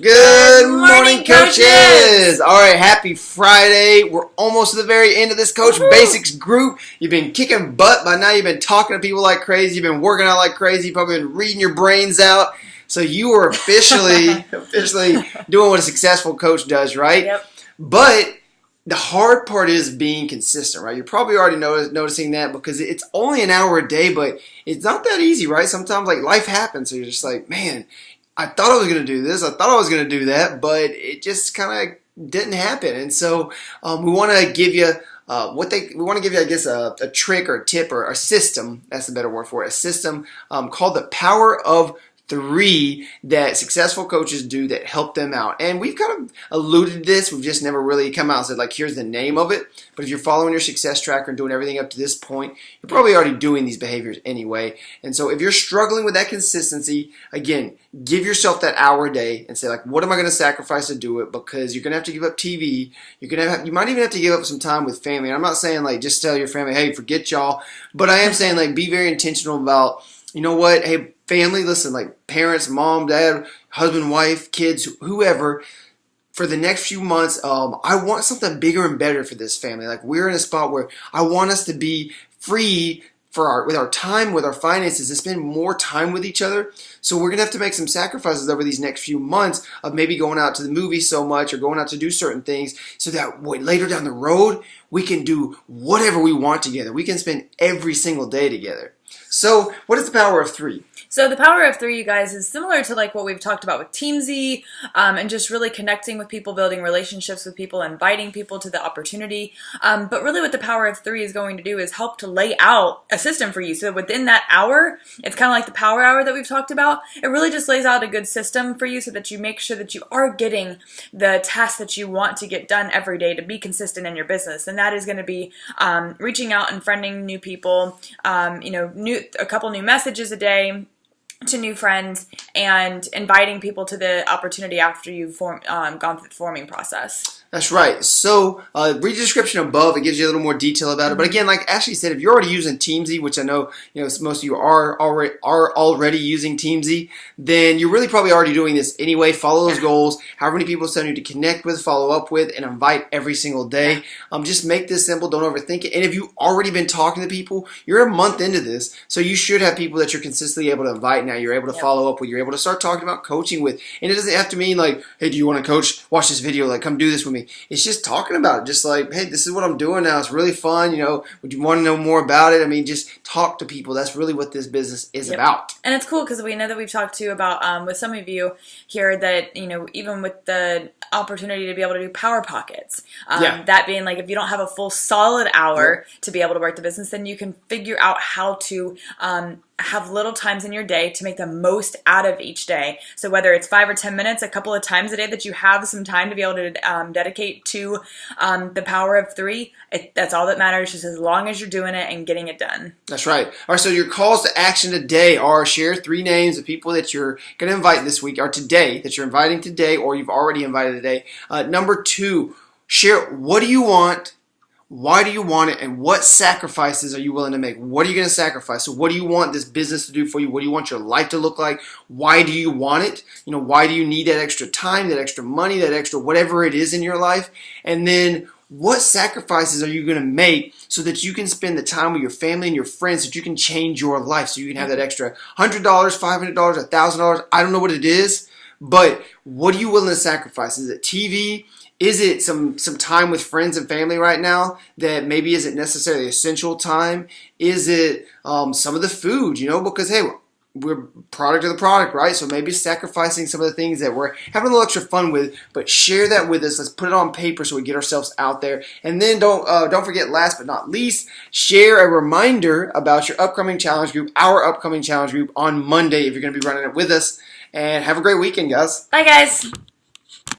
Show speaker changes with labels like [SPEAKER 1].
[SPEAKER 1] Good morning, coaches! All right, happy Friday. We're almost to the very end of this Coach Basics group. You've been kicking butt by now. You've been talking to people like crazy. You've been working out like crazy. You've probably been reading your brains out. So you are officially doing what a successful coach does, right?
[SPEAKER 2] Yep.
[SPEAKER 1] But the hard part is being consistent, right? You're probably already noticing that because it's only an hour a day, but it's not that easy, right? Sometimes like life happens, so you're just like, man, I thought I was going to do this, I thought I was going to do that, but it just kind of didn't happen. And so we want to give you I guess, a trick or a tip or a system. That's the better word for it. A system called the Power of 3 that successful coaches do that help them out. And we've kind of alluded to this. We've just never really come out and said, like, here's the name of it. But if you're following your success tracker and doing everything up to this point, you're probably already doing these behaviors anyway. And so if you're struggling with that consistency, again, give yourself that hour a day and say, like, what am I going to sacrifice to do it? Because you're going to have to give up TV. You might even have to give up some time with family. And I'm not saying, like, just tell your family, hey, forget y'all. But I am saying, like, be very intentional about, you know what, hey, family, listen, like parents, mom, dad, husband, wife, kids, whoever, for the next few months, I want something bigger and better for this family. Like, we're in a spot where I want us to be free with our time, with our finances, to spend more time with each other. So we're going to have to make some sacrifices over these next few months of maybe going out to the movies so much or going out to do certain things so that later down the road, we can do whatever we want together. We can spend every single day together. So what is the power of 3?
[SPEAKER 2] So the power of 3, you guys, is similar to like what we've talked about with Teamsy, and just really connecting with people, building relationships with people, inviting people to the opportunity. But really what the power of 3 is going to do is help to lay out a system for you. So within that hour, it's kind of like the power hour that we've talked about. It really just lays out a good system for you so that you make sure that you are getting the tasks that you want to get done every day to be consistent in your business. And that is going to be reaching out and friending new people, a couple new messages a day to new friends, and inviting people to the opportunity after you've gone through the forming process.
[SPEAKER 1] That's right. So read the description above. It gives you a little more detail about it. But again, like Ashley said, if you're already using Teamsy, which I know most of you are already using Teamsy, then you're really probably already doing this anyway. Follow those goals. However many people send you to connect with, follow up with, and invite every single day. Just make this simple. Don't overthink it. And if you've already been talking to people, you're a month into this, so you should have people that you're consistently able to invite now. You're able to follow up with. You're able to start talking about coaching with. And it doesn't have to mean like, hey, do you want to coach? Watch this video. Like, come do this with me. It's just talking about it. Just like, hey, this is what I'm doing now. It's really fun. Would you want to know more about it? I mean, just talk to people. That's really what this business is about.
[SPEAKER 2] And it's cool because we know that we've talked to you about with some of you here that, even with the opportunity to be able to do power pockets, that being like if you don't have a full solid hour to be able to work the business, then you can figure out how to have little times in your day to make the most out of each day. So whether it's 5 or 10 minutes, a couple of times a day that you have some time to be able to dedicate to the power of 3, that's all that matters, just as long as you're doing it and getting it done.
[SPEAKER 1] That's right. All right, so your calls to action today are share 3 names of people that you're going to invite this week, or today, that you're inviting today, or you've already invited today. Number 2, share what do you want, why do you want it, and what sacrifices are you willing to make? What are you going to sacrifice? So what do you want this business to do for you? What do you want your life to look like? Why do you want it? Why do you need that extra time, that extra money, that extra whatever it is in your life? And then what sacrifices are you going to make so that you can spend the time with your family and your friends, so that you can change your life, so you can have that extra $100, $500, $1,000? I don't know what it is, but what are you willing to sacrifice? Is it TV? Is it some time with friends and family right now that maybe isn't necessarily essential time? Is it some of the food, because, hey, we're product of the product, right? So maybe sacrificing some of the things that we're having a little extra fun with, but share that with us. Let's put it on paper so we get ourselves out there. And then don't forget, last but not least, share a reminder about your upcoming challenge group, our upcoming challenge group on Monday if you're going to be running it with us. And have a great weekend, guys.
[SPEAKER 2] Bye, guys.